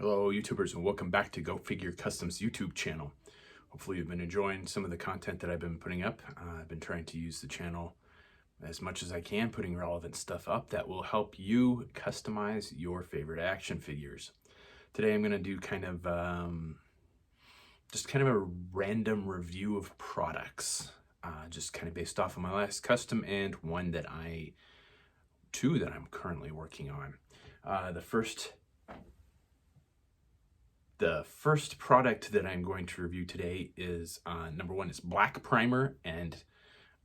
Hello YouTubers, and welcome back to Go Figure Customs YouTube channel. Hopefully you've been enjoying some of the content that I've been putting up. I've been trying to use the channel as much as I can, putting relevant stuff up that will help you customize your favorite action figures. Today I'm going to do kind of a random review of products, just kind of based off of my last custom and two that I'm currently working on. The first product that I'm going to review today is, number one, is black primer, and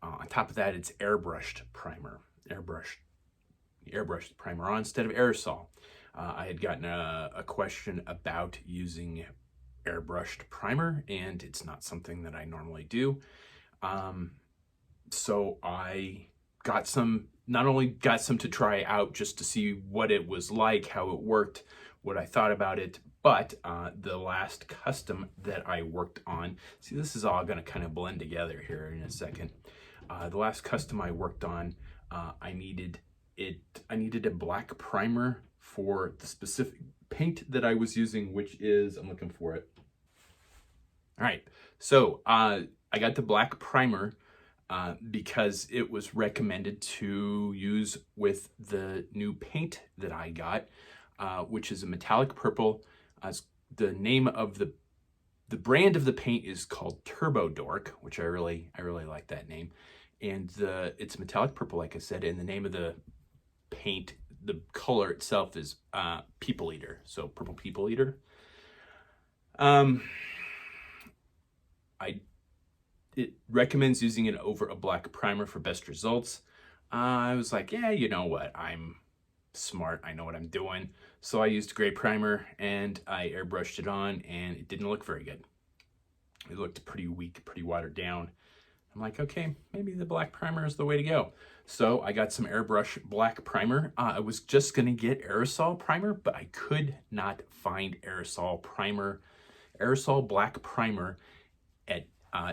on top of that, it's airbrushed primer. Airbrushed primer on instead of aerosol. I had gotten a question about using airbrushed primer, and it's not something that I normally do. So I got some, not only got some to try out just to see what it was like, how it worked, what I thought about it, but the last custom that I worked on, see, this is all going to kind of blend together here in a second. The last custom I worked on, I needed a black primer for the specific paint that I was using, which is, I'm looking for it. All right, so I got the black primer because it was recommended to use with the new paint that I got, which is a metallic purple. The name of the brand of the paint is called Turbo Dork, which I really like that name. And it's metallic purple, like I said, and the name of the paint, the color itself is People Eater, so purple People Eater. It recommends using it over a black primer for best results. I was like, yeah, you know what, I'm smart, I know what I'm doing. So I used gray primer and I airbrushed it on, and it didn't look very good. It looked pretty weak, pretty watered down. I'm like, okay, maybe the black primer is the way to go. So I got some Airbrush black primer. I was just gonna get aerosol primer, but I could not find aerosol black primer at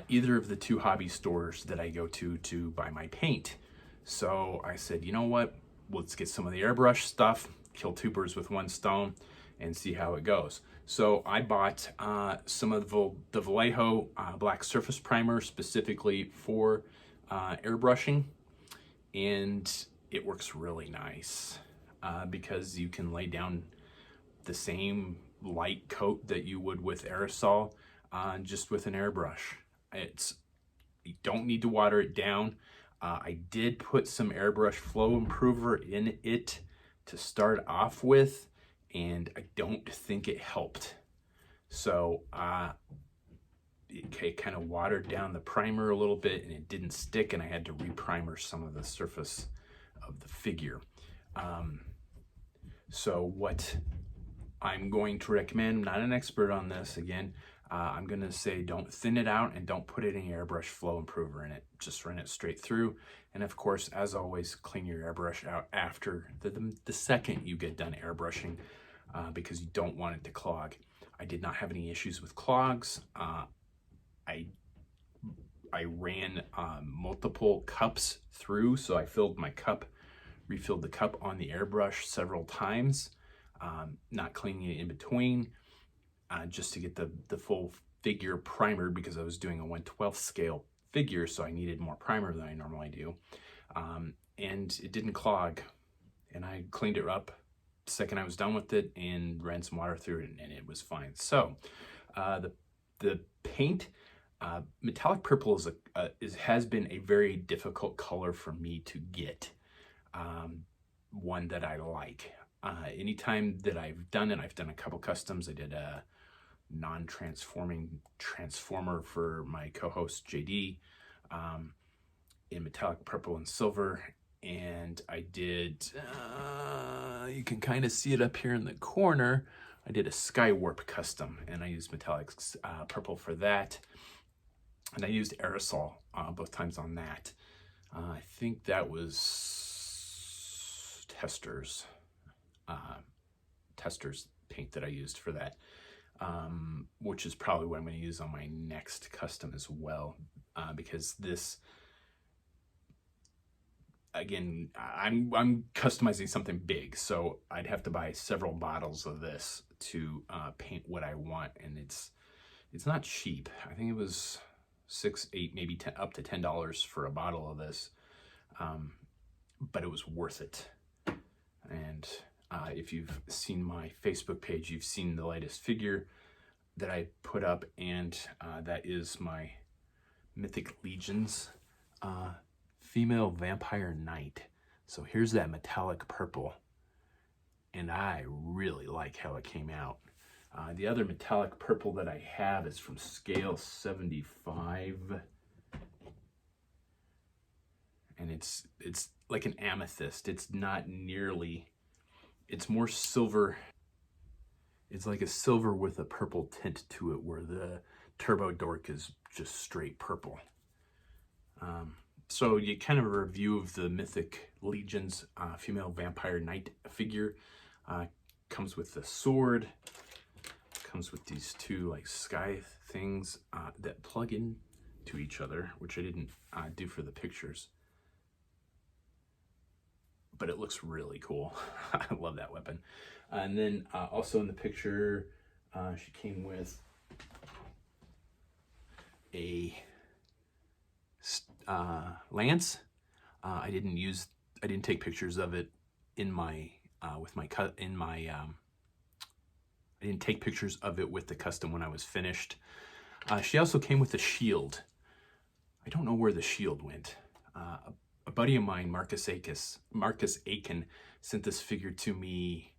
either of the two hobby stores that I go to buy my paint. So I said, you know what? Let's get some of the airbrush stuff, kill two birds with one stone, and see how it goes. So I bought some of the Vallejo black surface primer specifically for airbrushing, and it works really nice because you can lay down the same light coat that you would with aerosol just with an airbrush. You don't need to water it down. I did put some Airbrush flow improver in it to start off with, and I don't think it helped. So it kind of watered down the primer a little bit, and it didn't stick, and I had to reprimer some of the surface of the figure. So what I'm going to recommend, I'm not an expert on this, again, I'm gonna say don't thin it out and don't put any airbrush flow improver in it. Just run it straight through. And of course, as always, clean your airbrush out after the second you get done airbrushing because you don't want it to clog. I did not have any issues with clogs. I ran multiple cups through, so I refilled the cup on the airbrush several times, not cleaning it in between. Just to get the full figure primered, because I was doing a 1/12 scale figure, so I needed more primer than I normally do. And it didn't clog, and I cleaned it up the second I was done with it and ran some water through it, and it was fine. So the paint, metallic purple has been a very difficult color for me to get, one that I like. Anytime that I've done it, I've done a couple customs. I did a non-transforming transformer for my co-host JD in metallic purple and silver, and I did you can kind of see it up here in the corner. I did a Skywarp custom, and I used metallic purple for that, and I used aerosol both times on that. I think that was Tester's paint that I used for that, which is probably what I'm going to use on my next custom as well, because again, I'm customizing something big, so I'd have to buy several bottles of this to paint what I want, and it's not cheap. I think it was $6, $8, maybe 10, up to $10 for a bottle of this, but it was worth it. And if you've seen my Facebook page, you've seen the latest figure that I put up, and that is my Mythic Legions female vampire knight. So here's that metallic purple, and I really like how it came out. The other metallic purple that I have is from scale 75, and it's like an amethyst. It's not nearly, it's more silver. It's like a silver with a purple tint to it, where the Turbo Dork is just straight purple. So you kind of a review of the Mythic Legions female vampire knight figure. Comes with the sword, comes with these two like sky things that plug in to each other, which I didn't do for the pictures, but it looks really cool. I love that weapon. And then also in the picture, she came with a lance. I didn't take pictures of it in my I didn't take pictures of it with the custom when I was finished. She also came with a shield. I don't know where the shield went. A buddy of mine, Marcus Aiken, sent this figure to me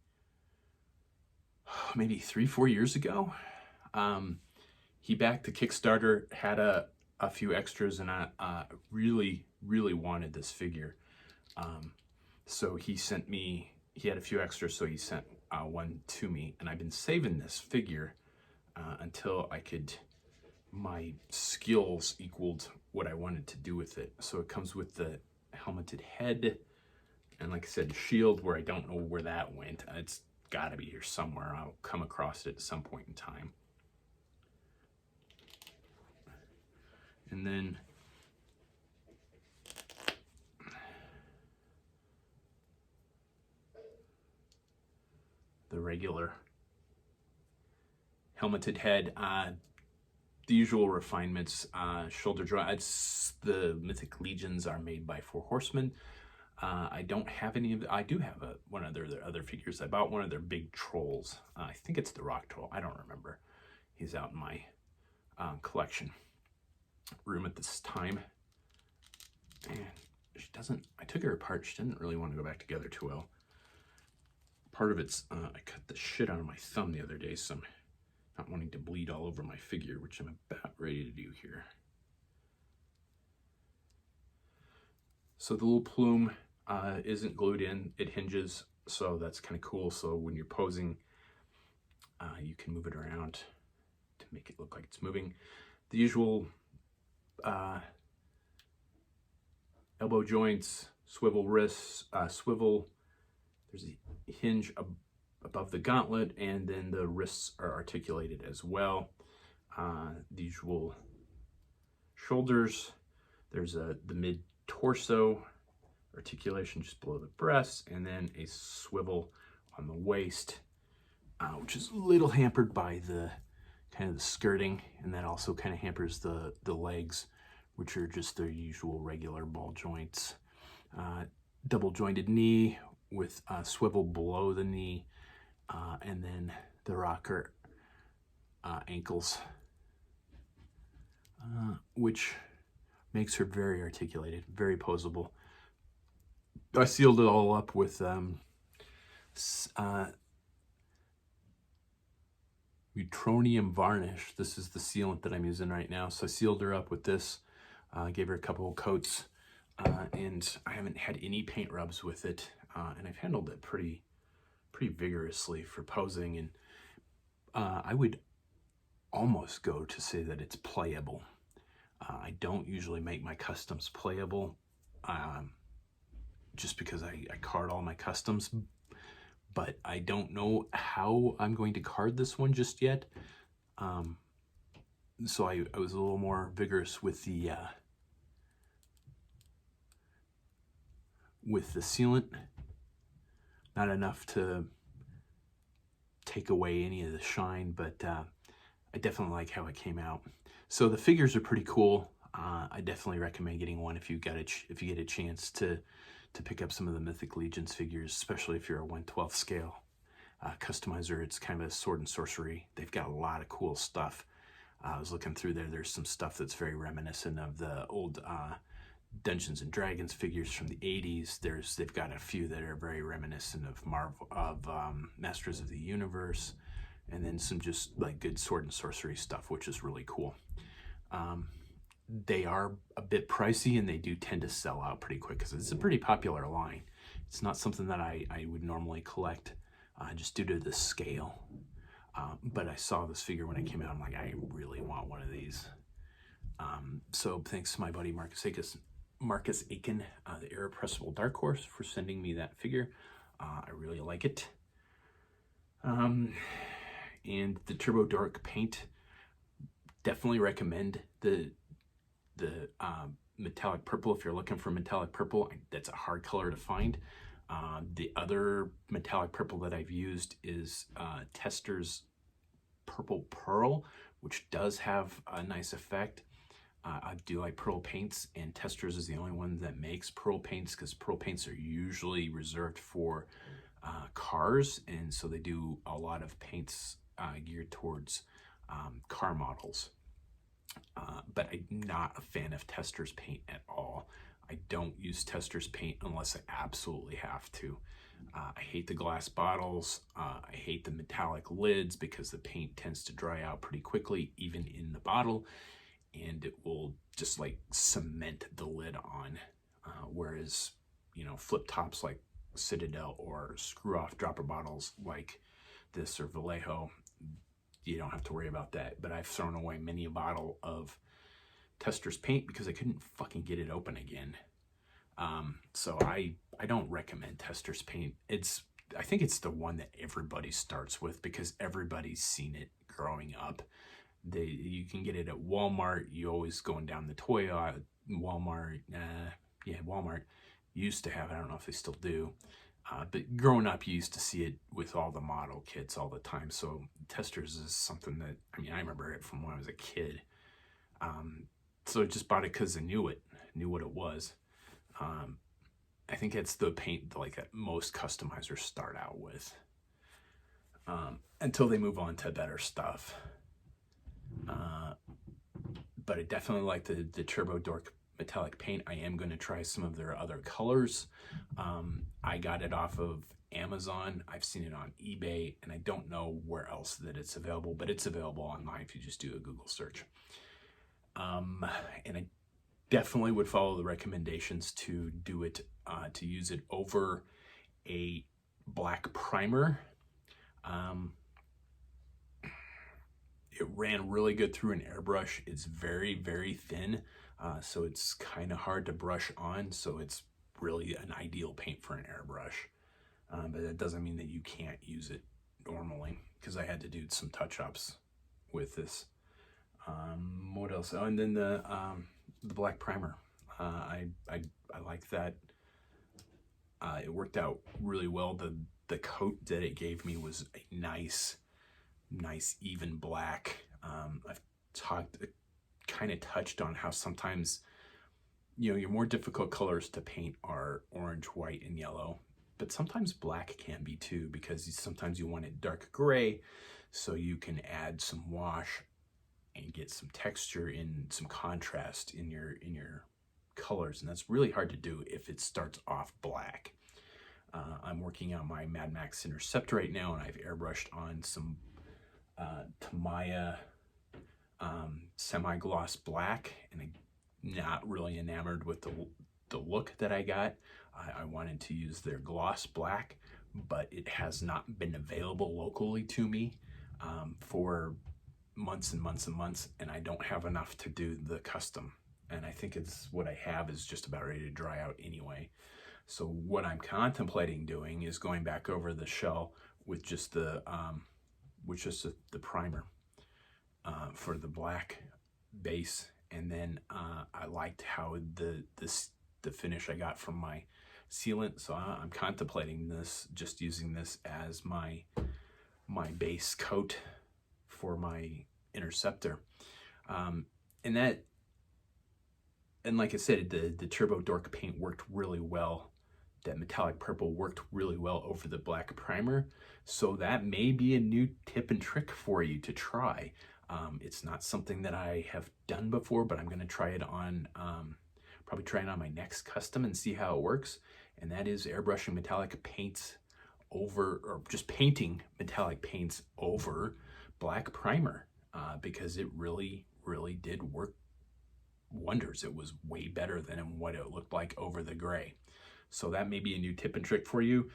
maybe 3-4 years ago. He backed the Kickstarter, had a few extras, and I really wanted this figure. So he sent me, he had a few extras, so he sent one to me, and I've been saving this figure until my skills equaled what I wanted to do with it. So it comes with the helmeted head, and like I said, shield, where I don't know where that went. It's gotta be here somewhere. I'll come across it at some point in time. And then the regular helmeted head, the usual refinements, shoulder joints. The Mythic Legions are made by 4 Horsemen. I don't have any of the, I do have one of their other figures. I bought one of their big trolls. I think it's the Rock Troll. I don't remember. He's out in my collection room at this time. And she doesn't, I took her apart. She didn't really want to go back together too well. Part of it's, I cut the shit out of my thumb the other day, so I'm not wanting to bleed all over my figure, which I'm about ready to do here. So the little plume isn't glued in, it hinges, so that's kind of cool. So when you're posing, you can move it around to make it look like it's moving. The usual elbow joints, swivel wrists, there's a hinge above the gauntlet, and then the wrists are articulated as well. The usual shoulders, there's the mid-torso articulation just below the breasts, and then a swivel on the waist, which is a little hampered by the kind of the skirting, and that also kind of hampers the legs, which are just the usual regular ball joints. Double jointed knee with a swivel below the knee, and then the rocker ankles, which makes her very articulated, very posable. I sealed it all up with Neutronium varnish. This is the sealant that I'm using right now. So I sealed her up with this, gave her a couple of coats, and I haven't had any paint rubs with it, and I've handled it pretty vigorously for posing, and I would almost go to say that it's playable. I don't usually make my customs playable, just because I card all my customs, but I don't know how I'm going to card this one just yet. So I was a little more vigorous with the with the sealant. Not enough to take away any of the shine, but I definitely like how it came out. So the figures are pretty cool. I definitely recommend getting one if you get a chance to pick up some of the Mythic Legions figures, especially if you're a 1/12 scale customizer. It's kind of a sword and sorcery. They've got a lot of cool stuff. I was looking through there. There's some stuff that's very reminiscent of the old Dungeons and Dragons figures from the 80s. They've got a few that are very reminiscent of Masters of the Universe, and then some just like good sword and sorcery stuff, which is really cool. They are a bit pricey, and they do tend to sell out pretty quick because it's a pretty popular line. It's not something that I would normally collect just due to the scale. But I saw this figure when it came out. I'm like, I really want one of these. So thanks to my buddy Marcus Aiken, the Irrepressible Dark Horse, for sending me that figure. I really like it. And the Turbo Dork paint, definitely recommend the metallic purple if you're looking for metallic purple. That's a hard color to find. The other metallic purple that I've used is Tester's Purple Pearl, which does have a nice effect. I do like pearl paints, and Tester's is the only one that makes pearl paints, because pearl paints are usually reserved for cars, and so they do a lot of paints geared towards car models. But I'm not a fan of Tester's paint at all. I don't use Tester's paint unless I absolutely have to. I hate the glass bottles. I hate the metallic lids because the paint tends to dry out pretty quickly, even in the bottle, and it will just like cement the lid on. Whereas, you know, flip tops like Citadel or screw off dropper bottles like this or Vallejo, you don't have to worry about that. But I've thrown away many a bottle of Tester's paint because I couldn't fucking get it open again. So I don't recommend Tester's paint. I think it's the one that everybody starts with because everybody's seen it growing up. You can get it at Walmart. You always going down the toy aisle. Walmart used to have it. I don't know if they still do. But growing up, you used to see it with all the model kits all the time. So Tester's is something that, I mean, I remember it from when I was a kid. So I just bought it because I knew what it was. I think it's the paint like that most customizers start out with, until they move on to better stuff. But I definitely like the Turbo Dork metallic paint. I am going to try some of their other colors. I got it off of Amazon. I've seen it on eBay, and I don't know where else that it's available, but it's available online if you just do a Google search. And I definitely would follow the recommendations to do it, to use it over a black primer. It ran really good through an airbrush. It's very, very thin, so it's kind of hard to brush on, so it's really an ideal paint for an airbrush. But that doesn't mean that you can't use it normally, because I had to do some touch-ups with this. What else? Oh, and then the black primer. I like that. It worked out really well. The coat that it gave me was a nice even black. I've kind of touched on how sometimes, you know, your more difficult colors to paint are orange, white, and yellow, but sometimes black can be too, because sometimes you want it dark gray, so you can add some wash and get some texture in some contrast in your colors, and that's really hard to do if it starts off black. I'm working on my Mad Max Intercept right now, and I've airbrushed on some Tamiya semi-gloss black, and I'm not really enamored with the look that I got. I wanted to use their gloss black, but it has not been available locally to me for months and months and months, and I don't have enough to do the custom, and I think it's what I have is just about ready to dry out anyway. So what I'm contemplating doing is going back over the shell with just the primer for the black base, and then I liked how the finish I got from my sealant. So I'm contemplating this, just using this as my base coat for my interceptor. And like I said, the Turbo Dork paint worked really well. That metallic purple worked really well over the black primer. So that may be a new tip and trick for you to try. It's not something that I have done before, but I'm going to try it on, probably try it on my next custom and see how it works. And that is airbrushing metallic paints over, or just painting metallic paints over black primer, because it really, really did work wonders. It was way better than what it looked like over the gray. So that may be a new tip and trick for you,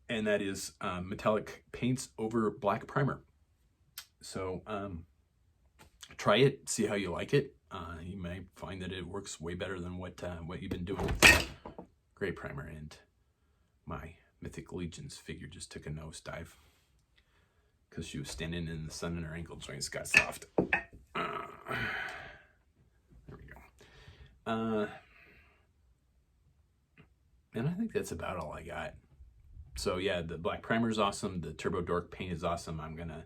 and that is metallic paints over black primer. So try it, see how you like it. You may find that it works way better than what you've been doing with the gray primer. And my Mythic Legions figure just took a nosedive because she was standing in the sun and her ankle joints got soft. There we go. And I think that's about all I got. So yeah, the black primer is awesome. The Turbo Dork paint is awesome. I'm gonna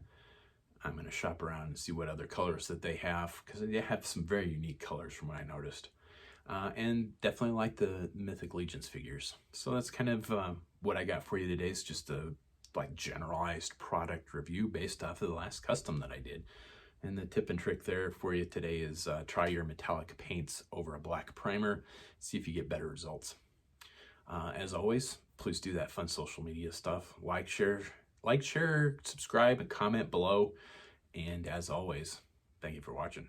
shop around and see what other colors that they have, because they have some very unique colors from what I noticed. And definitely like the Mythic Legions figures. So that's kind of what I got for you today. It's just a generalized product review based off of the last custom that I did. And the tip and trick there for you today is try your metallic paints over a black primer. See if you get better results. As always, please do that fun social media stuff. Like, share, subscribe, and comment below. And as always, thank you for watching.